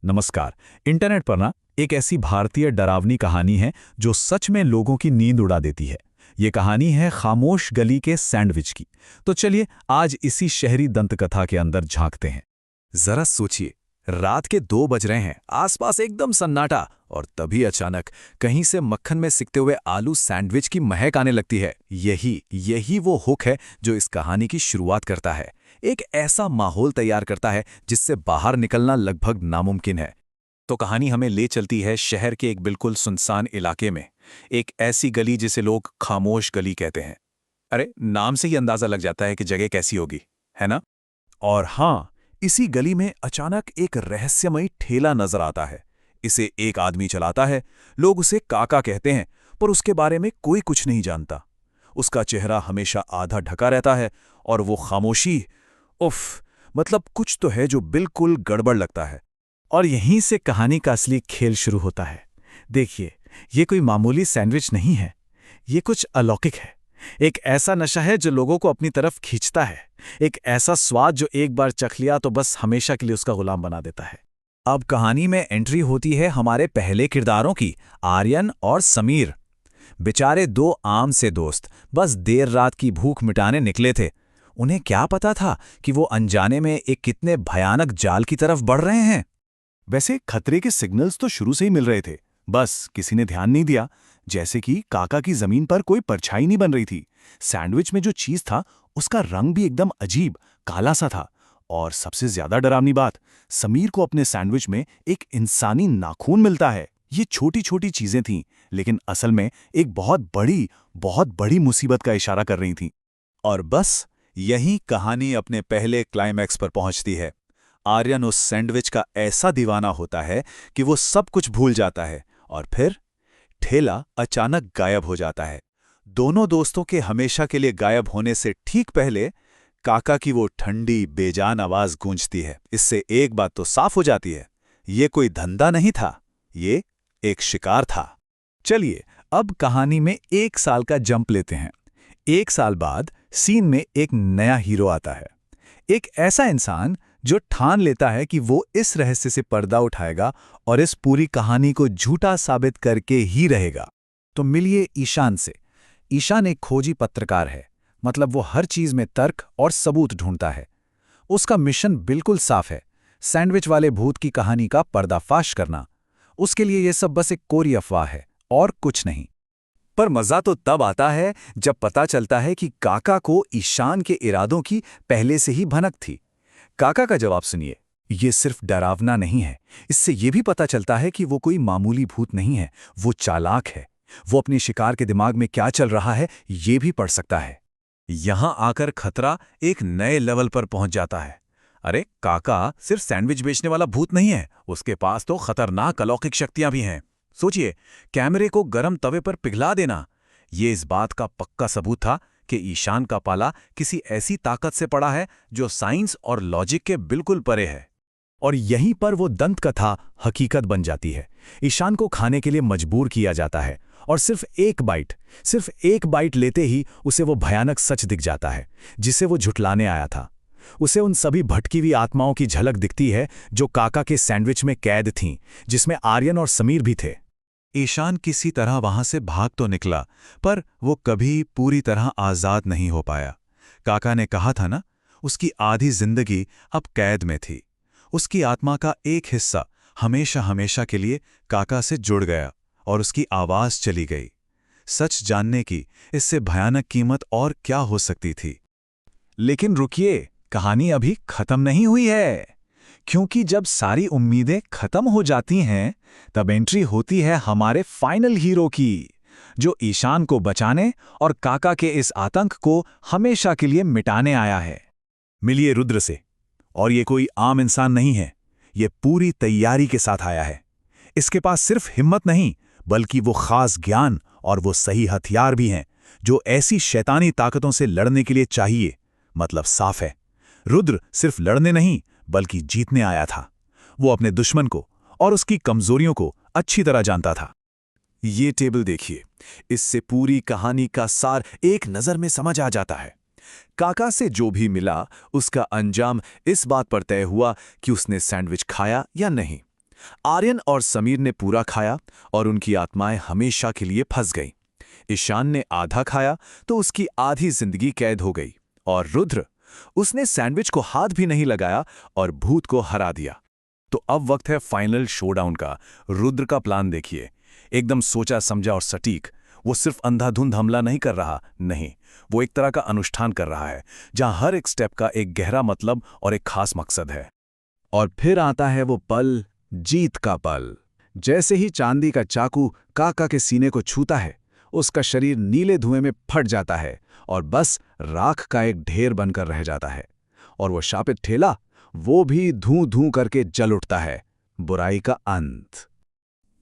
नमस्कार। इंटरनेट पर ना एक ऐसी भारतीय डरावनी कहानी है जो सच में लोगों की नींद उड़ा देती है। ये कहानी है खामोश गली के सैंडविच की। तो चलिए आज इसी शहरी दंतकथा के अंदर झांकते हैं। जरा सोचिए, रात के 2 बज रहे हैं, आसपास एकदम सन्नाटा, और तभी अचानक कहीं से मक्खन में सिकते हुए आलू सैंडविच की महक आने लगती है। यही वो हुक है जो इस कहानी की शुरुआत करता है। एक ऐसा माहौल तैयार करता है जिससे बाहर निकलना लगभग नामुमकिन है। तो कहानी हमें ले चलती है शहर के एक बिल्कुल सुनसान इलाके में, एक ऐसी गली जिसे लोग खामोश गली कहते हैं। अरे, नाम से ही अंदाजा लग जाता है कि जगह कैसी होगी, है ना? और हाँ, इसी गली में अचानक एक रहस्यमयी ठेला नजर आता है। इसे एक आदमी चलाता है। लोग उसे काका कहते हैं, पर उसके बारे में कोई कुछ नहीं जानता। उसका चेहरा हमेशा आधा ढका रहता है और वो खामोशी, उफ, मतलब कुछ तो है जो बिल्कुल गड़बड़ लगता है। और यहीं से कहानी का असली खेल शुरू होता है। देखिए, ये कोई मामूली सैंडविच नहीं है, ये कुछ अलौकिक है। एक ऐसा नशा है जो लोगों को अपनी तरफ खींचता है, एक ऐसा स्वाद जो एक बार चख लिया तो बस हमेशा के लिए उसका गुलाम बना देता है। अब कहानी में एंट्री होती है हमारे पहले किरदारों की, आर्यन और समीर। बेचारे 2 आम से दोस्त बस देर रात की भूख मिटाने निकले थे। उन्हें क्या पता था कि वो अनजाने में एक कितने भयानक जाल की तरफ बढ़ रहे हैं। वैसे खतरे के सिग्नल्स तो शुरू से ही मिल रहे थे, बस किसी ने ध्यान नहीं दिया। जैसे कि काका की जमीन पर कोई परछाई नहीं बन रही थी। सैंडविच में जो चीज था उसका रंग भी एकदम अजीब काला सा था। और सबसे ज्यादा डरावनी बात, समीर को अपने सैंडविच में एक इंसानी नाखून मिलता है। ये छोटी छोटी चीजें थीं, लेकिन असल में एक बहुत बड़ी मुसीबत का इशारा कर रही थीं। और बस यही कहानी अपने पहले क्लाइमैक्स पर पहुंचती है। आर्यन उस सैंडविच का ऐसा दीवाना होता है कि वो सब कुछ भूल जाता है, और फिर ठेला अचानक गायब हो जाता है। दोनों दोस्तों के हमेशा के लिए गायब होने से ठीक पहले काका की वो ठंडी बेजान आवाज गूंजती है। इससे एक बात तो साफ हो जाती है, ये कोई धंधा नहीं था, ये एक शिकार था। चलिए अब कहानी में 1 साल का जंप लेते हैं। 1 साल बाद सीन में एक नया हीरो आता है। एक ऐसा इंसान जो ठान लेता है कि वो इस रहस्य से पर्दा उठाएगा और इस पूरी कहानी को झूठा साबित करके ही रहेगा। तो मिलिए ईशान से। ईशान एक खोजी पत्रकार है, मतलब वो हर चीज में तर्क और सबूत ढूंढता है। उसका मिशन बिल्कुल साफ है, सैंडविच वाले भूत की कहानी का पर्दाफाश करना। उसके लिए ये सब बस एक कोरी अफवाह है और कुछ नहीं। पर मजा तो तब आता है जब पता चलता है कि काका को ईशान के इरादों की पहले से ही भनक थी। काका का जवाब सुनिए। ये सिर्फ डरावना नहीं है, इससे ये भी पता चलता है कि वो कोई मामूली भूत नहीं है, वो चालाक है। वो अपने शिकार के दिमाग में क्या चल रहा है ये भी पढ़ सकता है। यहां आकर खतरा एक नए लेवल पर पहुंच जाता है। अरे, काका सिर्फ सैंडविच बेचने वाला भूत नहीं है, उसके पास तो खतरनाक अलौकिक शक्तियां भी हैं। सोचिए, कैमरे को गर्म तवे पर पिघला देना, ये इस बात का पक्का सबूत था कि ईशान का पाला किसी ऐसी ताकत से पड़ा है जो साइंस और लॉजिक के बिल्कुल परे है। और यहीं पर वो दंतकथा हकीकत बन जाती है। ईशान को खाने के लिए मजबूर किया जाता है, और सिर्फ एक बाइट लेते ही उसे वो भयानक सच दिख जाता है जिसे वो झुठलाने आया था। उसे उन सभी भटकी हुई आत्माओं की झलक दिखती है जो काका के सैंडविच में कैद थीं, जिसमें आर्यन और समीर भी थे। ईशान किसी तरह वहां से भाग तो निकला, पर वो कभी पूरी तरह आजाद नहीं हो पाया। काका ने कहा था ना, उसकी आधी जिंदगी अब कैद में थी। उसकी आत्मा का एक हिस्सा हमेशा के लिए काका से जुड़ गया और उसकी आवाज चली गई। सच जानने की इससे भयानक कीमत और क्या हो सकती थी। लेकिन रुकिए, कहानी अभी खत्म नहीं हुई है, क्योंकि जब सारी उम्मीदें खत्म हो जाती हैं तब एंट्री होती है हमारे फाइनल हीरो की, जो ईशान को बचाने और काका के इस आतंक को हमेशा के लिए मिटाने आया है। मिलिए रुद्र से। और ये कोई आम इंसान नहीं है, ये पूरी तैयारी के साथ आया है। इसके पास सिर्फ हिम्मत नहीं, बल्कि वो खास ज्ञान और वो सही हथियार भी हैं जो ऐसी शैतानी ताकतों से लड़ने के लिए चाहिए। मतलब साफ है, रुद्र सिर्फ लड़ने नहीं बल्कि जीतने आया था। वो अपने दुश्मन को और उसकी कमजोरियों को अच्छी तरह जानता था। ये टेबल देखिए, इससे पूरी कहानी का सार एक नजर में समझ आ जाता है। काका से जो भी मिला उसका अंजाम इस बात पर तय हुआ कि उसने सैंडविच खाया या नहीं। आर्यन और समीर ने पूरा खाया और उनकी आत्माएं हमेशा के लिए फंस गईं। ईशान ने आधा खाया तो उसकी आधी जिंदगी कैद हो गई। और रुद्र, उसने सैंडविच को हाथ भी नहीं लगाया और भूत को हरा दिया। तो अब वक्त है फाइनल शोडाउन का। रुद्र का प्लान देखिए, एकदम सोचा समझा और सटीक। वो सिर्फ अंधाधुंध हमला नहीं कर रहा, नहीं, वो एक तरह का अनुष्ठान कर रहा है जहां हर एक स्टेप का एक गहरा मतलब और एक खास मकसद है। और फिर आता है वो पल, जीत का पल। जैसे ही चांदी का चाकू काका के सीने को छूता है, उसका शरीर नीले धुएं में फट जाता है और बस राख का एक ढेर बनकर रह जाता है। और वो शापित ठेला, वो भी धूं धूं करके जल उठता है। बुराई का अंत।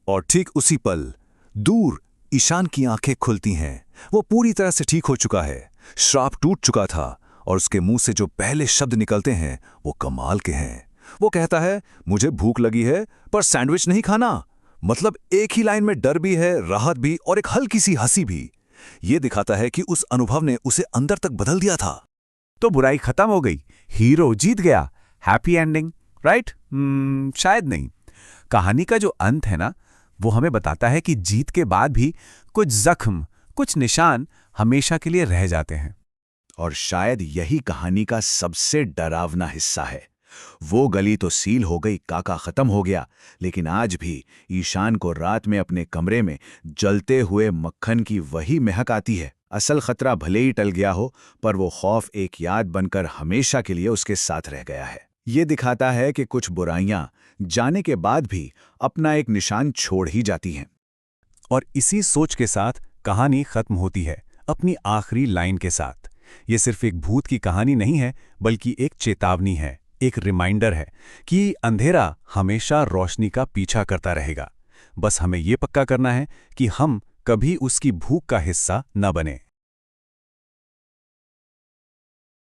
और ठीक उसी पल दूर ईशान की आंखें खुलती हैं। वो पूरी तरह से ठीक हो चुका है, श्राप टूट चुका था और उसके मुंह से जो पहले शब्द निकलते हैं वो कमाल के हैं। वो कहता है, मुझे भूख लगी है पर सैंडविच नहीं खाना। मतलब एक ही लाइन में डर भी है, राहत भी और एक हल्की सी हंसी भी। ये दिखाता है कि उस अनुभव ने उसे अंदर तक बदल दिया था। तो बुराई खत्म हो गई, हीरो जीत गया, हैप्पी एंडिंग, राइट? शायद नहीं। कहानी का जो अंत है ना, वो हमें बताता है कि जीत के बाद भी कुछ जख्म, कुछ निशान हमेशा के लिए रह जाते हैं। और शायद यही कहानी का सबसे डरावना हिस्सा है। वो गली तो सील हो गई, काका खत्म हो गया, लेकिन आज भी ईशान को रात में अपने कमरे में जलते हुए मक्खन की वही महक आती है। असल खतरा भले ही टल गया हो, पर वो खौफ एक याद बनकर हमेशा के लिए उसके साथ रह गया है। ये दिखाता है कि कुछ बुराइयां जाने के बाद भी अपना एक निशान छोड़ ही जाती हैं। और इसी सोच के साथ कहानी खत्म होती है, अपनी आखिरी लाइन के साथ। ये सिर्फ एक भूत की कहानी नहीं है, बल्कि एक चेतावनी है, एक रिमाइंडर है कि अंधेरा हमेशा रोशनी का पीछा करता रहेगा। बस हमें ये पक्का करना है कि हम कभी उसकी भूख का हिस्सा न बने।